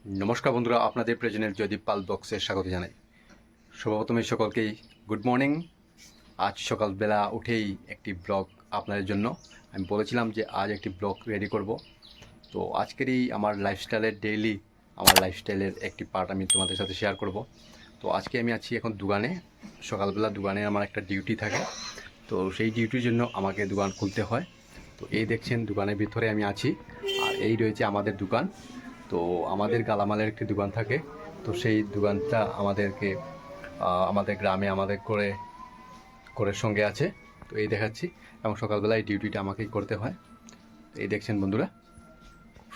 নমস্কার বন্ধুরা, আপনাদের প্রেজেন্টের জয়দীপ পাল বক্সে স্বাগত জানাই। সর্বপ্রথমে সকলকেই গুড মর্নিং। আজ সকালবেলা উঠেই একটি ব্লগ আপনাদের জন্য আমি বলেছিলাম যে আজ একটি ব্লগ রেডি করব। তো আজকেরই আমার লাইফস্টাইলের একটি পার্ট আমি তোমাদের সাথে শেয়ার করব। তো আজকে আমি আছি এখন দোকানে। সকালবেলা দোকানে আমার একটা ডিউটি থাকে, তো সেই ডিউটির জন্য আমাকে দোকান খুলতে হয়। তো এই দেখছেন দোকানের ভিতরে আমি আছি, আর এই রয়েছে আমাদের দোকান। তো আমাদের গালামালের একটি দোকান থাকে, তো সেই দোকানটা আমাদের গ্রামে আমাদের করে সঙ্গে আছে। তো এই দেখাচ্ছি, এবং সকালবেলা এই ডিউটিটা আমাকেই করতে হয়। তো এই দেখছেন বন্ধুরা,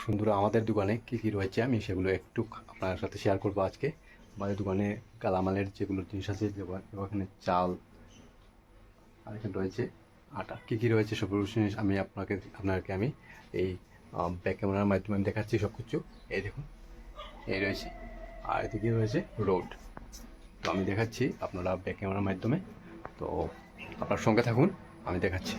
সুন্দর আমাদের দোকানে কী কী রয়েছে আমি সেগুলো একটু আপনার সাথে শেয়ার করবো আজকে। আমাদের দোকানে গালামালের যেগুলো জিনিস আছে, যেমন এখানে চাল, আর এখানে রয়েছে আটা, কী কী রয়েছে সব জিনিস আমি আপনাকে আমি এই ব্যাক ক্যামেরার মাধ্যমে আমি দেখাচ্ছি সব কিছু। এই দেখুন, এই রয়েছে, আর এদিকে রয়েছে রোড। তো আমি দেখাচ্ছি আপনারা ব্যাক ক্যামেরার মাধ্যমে। তো আপনার সঙ্গে থাকুন, আমি দেখাচ্ছি।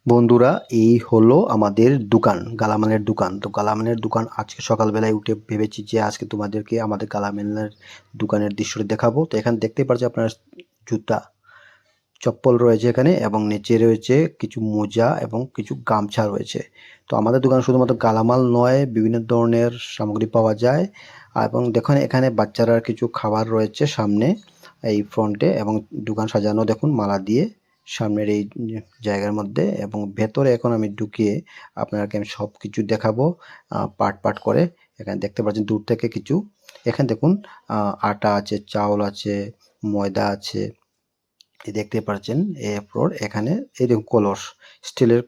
বন্ধুরা, এই হলো আমাদের দোকান, গালামালের দোকান। তো গালামালের দোকান আজকে সকালবেলায় উঠে ভেবেছি যে আজকে তোমাদেরকে আমাদের গালামালের দোকানের দৃশ্যটি দেখাবো। তো এখানে দেখতে পাচ্ছি আপনার জুতা, চপ্পল রয়েছে এখানে, এবং নিচে রয়েছে কিছু মোজা এবং কিছু গামছা রয়েছে। তো আমাদের দোকানে শুধুমাত্র গালামাল নয়, বিভিন্ন ধরনের সামগ্রী পাওয়া যায়। এবং দেখুন এখানে বাচ্চারা কিছু খাবার রয়েছে সামনে এই ফ্রন্টে, এবং দোকান সাজানো দেখুন মালা দিয়ে সামনের এই জায়গার মধ্যে। এবং ভেতরে এখন আমি ঢুকিয়ে আপনাকে আমি সব কিছু দেখাবো পার্ট পার্ট করে। এখানে দেখতে পাচ্ছেন দূর থেকে কিছু, এখানে দেখুন আটা আছে, চাউল আছে, ময়দা আছে, এই দেখতে পাচ্ছেন। এরপর এখানে এই দেখুন কলস, স্টিলের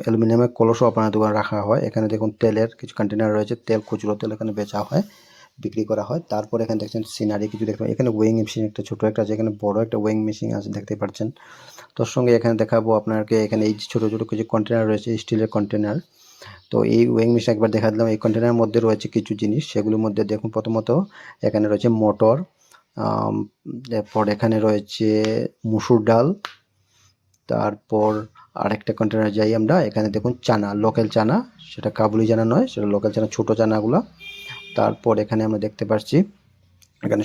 অ্যালুমিনিয়ামের কলসও আপনার দোকানে রাখা হয়। এখানে দেখুন তেলের কিছু কন্টেনার রয়েছে, তেল, খুচরো তেল এখানে বেচা হয়, বিক্রি করা হয়। তারপর এখানে দেখছেন সিনারি কিছু দেখতে পাচ্ছেন। এখানে ওয়েইং মেশিন একটা ছোট একটা আছে, এখানে বড় একটা ওয়েইং মেশিন আছে দেখতে পাচ্ছেন। তার সঙ্গে এখানে দেখাবো আপনাকে, এখানে এই যে ছোট ছোট কিছু কন্টেনার রয়েছে, স্টিলের কন্টেনার। তো এই ওয়েইং মেশিন একবার দেখা দিলাম। এই কন্টেনারের মধ্যে রয়েছে কিছু জিনিস, সেগুলোর মধ্যে দেখুন প্রথমত এখানে রয়েছে মোটর, এরপর এখানে রয়েছে মুসুর ডাল। তারপর আরেকটা কন্টেনার যাই আমরা, এখানে দেখুন চানা, লোকাল চানা, সেটা কাবুলি চানা নয়, সেটা লোকাল চানা, ছোটো চানাগুলো। তারপর এখানে আমরা দেখতে পাচ্ছি এখানে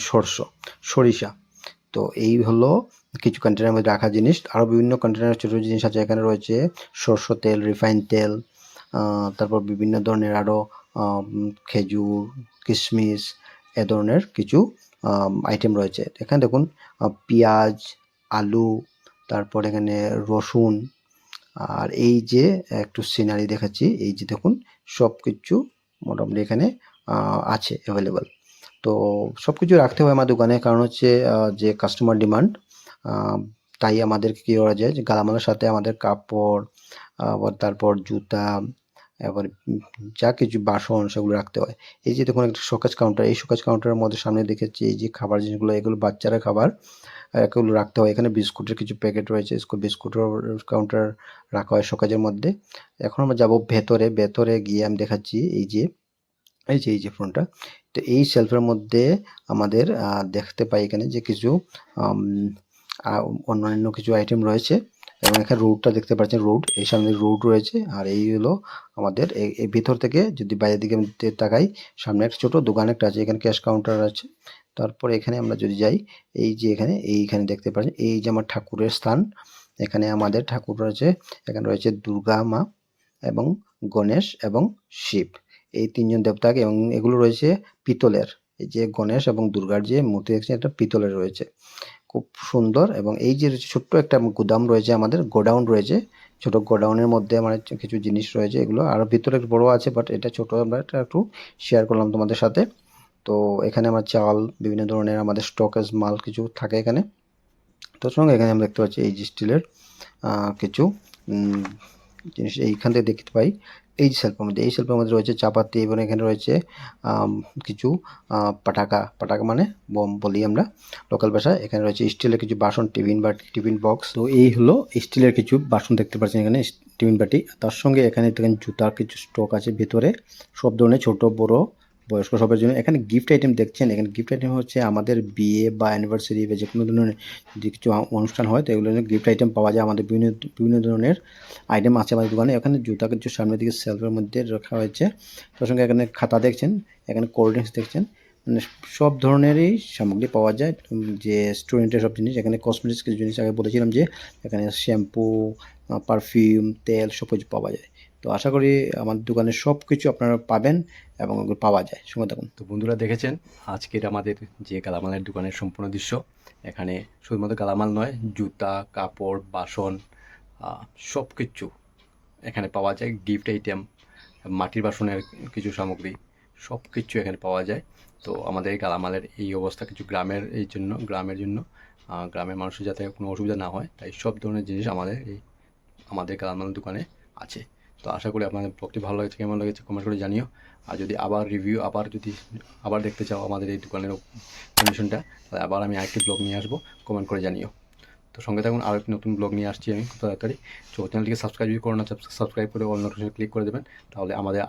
সরিষা। তো এই হলো কিছু কন্টেনারের মধ্যে রাখা জিনিস। আরও বিভিন্ন কন্টেনারের ছোটো জিনিস আছে, এখানে রয়েছে সরষের তেল, রিফাইন তেল, তারপর বিভিন্ন ধরনের আরও খেজুর, কিশমিশ, এ ধরনের কিছু আইটেম রয়েছে। এখানে দেখুন পেঁয়াজ, আলু, তারপর এখানে রসুন, আর এই যে একটু সিনারি দেখাচ্ছি, এই যে দেখুন সব কিছু মোটামুটি এখানে আছে অ্যাভেলেবল। তো সব কিছু রাখতে হয় আমার দোকানে, কারণ হচ্ছে যে কাস্টমার ডিমান্ড, তাই আমাদেরকে কী করা যায় যে গালামালের সাথে আমাদের কাপড়, আবার তারপর জুতা, এবার যা কিছু বাসন সেগুলো রাখতে হয়। এই যে দেখুন একটা শোকেস কাউন্টার, এই শোকেস কাউন্টারের মধ্যে সামনে দেখেছি এই যে খাবার জিনিসগুলো, এগুলো বাচ্চারা খাবার, এগুলো রাখতে হয়। এখানে বিস্কুটের কিছু প্যাকেট রয়েছে, বিস্কুটের কাউন্টার রাখা হয় শোকেজের মধ্যে। এখন আমরা যাব ভেতরে, ভেতরে গিয়ে আমি দেখাচ্ছি এই যে ফোনটা। তো এই শেলফের মধ্যে আমাদের দেখতে পাই এখানে যে কিছু অন্যান্য কিছু আইটেম রয়েছে। এবং এখানে রোডটা দেখতে পাচ্ছেন, রোড, এই সামনে রোড রয়েছে। আর এই হলো আমাদের এই ভিতর থেকে যদি বাইরের দিকে আমি তাকাই, সামনে একটা ছোট দোকান একটা আছে, এখানে ক্যাশ কাউন্টার আছে। তারপরে এখানে আমরা যদি যাই, এই যে এইখানে দেখতে পাচ্ছেন এই যে আমার ঠাকুরের স্থান, এখানে আমাদের ঠাকুর রয়েছে। এখানে রয়েছে দুর্গা মা এবং গণেশ এবং শিব, এই তিনজন দেবতাকে, এবং এগুলো রয়েছে পিতলের। এই যে গণেশ এবং দুর্গার যে মূর্তি দেখছেন, এটা পিতলের রয়েছে, খুব সুন্দর। এবং এই যে ছোট্ট একটা গুদাম রয়েছে, আমাদের গোডাউন রয়েছে, ছোট গোডাউনের মধ্যে আমার কিছু জিনিস রয়েছে, এগুলো আরও ভিতরে বড় আছে, বাট এটা ছোট, আমরা এটা একটু শেয়ার করলাম তোমাদের সাথে। তো এখানে আমার চাল, বিভিন্ন ধরনের আমাদের স্টকেজ মাল কিছু থাকে এখানে। তার সঙ্গে এখানে আমরা দেখতে পাচ্ছি এই যে স্টিলের কিছু জিনিস এইখান থেকে দেখতে পাই। এই যে সেলফের মধ্যে, এই সেলফের মধ্যে রয়েছে চাপাতি, এবং এখানে রয়েছে কিছু পাটাকা, পাটাকা মানে বম বলি আমরা লোকাল ভাষায়। এখানে রয়েছে স্টিলের কিছু বাসন, টিফিন বাটি, টিফিন বক্স। তো এই হলো স্টিলের কিছু বাসন দেখতে পাচ্ছেন এখানে, টিফিন বাটি। তার সঙ্গে এখানে দেখেন জুতার কিছু স্টক আছে ভিতরে, সব ধরনের ছোট বড় বয়স্ক সবার জন্য। এখানে গিফট আইটেম দেখছেন, এখানে গিফট আইটেম হচ্ছে আমাদের বিয়ে বা অ্যানিভার্সারি বা যে কোনো ধরনের যে কিছু অনুষ্ঠান হয় তো এগুলো গিফট আইটেম পাওয়া যায়। আমাদের বিভিন্ন বিভিন্ন ধরনের আইটেম আছে আমাদের দোকানে। এখানে জুতা কিছু সামনের দিকে সেলফের মধ্যে রাখা হয়েছে। তার সঙ্গে এখানে খাতা দেখছেন, এখানে কোল্ড ড্রিঙ্কস দেখছেন, মানে সব ধরনেরই সামগ্রী পাওয়া যায়। যে স্টুডেন্টের সব জিনিস, এখানে কসমেটিক্স কিছু জিনিস আগে বলেছিলাম যে এখানে শ্যাম্পু, পারফিউম, তেল সব কিছু পাওয়া যায়। তো আশা করি আমাদের দোকানে সব কিছু আপনারা পাবেন এবং ওগুলো পাওয়া যায়। সঙ্গে থাকুন। তো বন্ধুরা দেখেছেন আজকের আমাদের যে গালামালের দোকানের সম্পূর্ণ দৃশ্য। এখানে শুধুমাত্র গালামাল নয়, জুতা, কাপড়, বাসন সব কিছু এখানে পাওয়া যায়। গিফট আইটেম, মাটির বাসনের কিছু সামগ্রী সব কিছু এখানে পাওয়া যায়। তো আমাদের গালামালের এই অবস্থা কিছু গ্রামের জন্য গ্রামের মানুষের যাতে কোনো অসুবিধা না হয়, তাই সব ধরনের জিনিস আমাদের গালামাল দোকানে আছে। তো আশা করি আপনাদের ব্লগটি ভালো লাগছে, কেমন লেগেছে কমেন্ট করে জানিও। আর যদি আবার দেখতে চাও আমাদের এই দোকানের কন্ডিশনটা, তাহলে আবার আমি আরেকটি ব্লগ নিয়ে আসবো, কমেন্ট করে জানিও। তো সঙ্গে থাকুন, আরও একটি নতুন ব্লগ নিয়ে আসছি আমি খুব তাড়াতাড়ি। তো চ্যানেলটিকে সাবস্ক্রাইব করো না, সাবস্ক্রাইব করে অল নোটিফিকেশন ক্লিক করে দেবেন, তাহলে আমাদের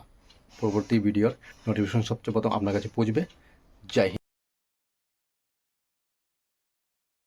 পরবর্তী ভিডিওর নোটিফিকেশন সবচেয়ে প্রথম আপনার কাছে পৌঁছবে। জয় হিন্দ।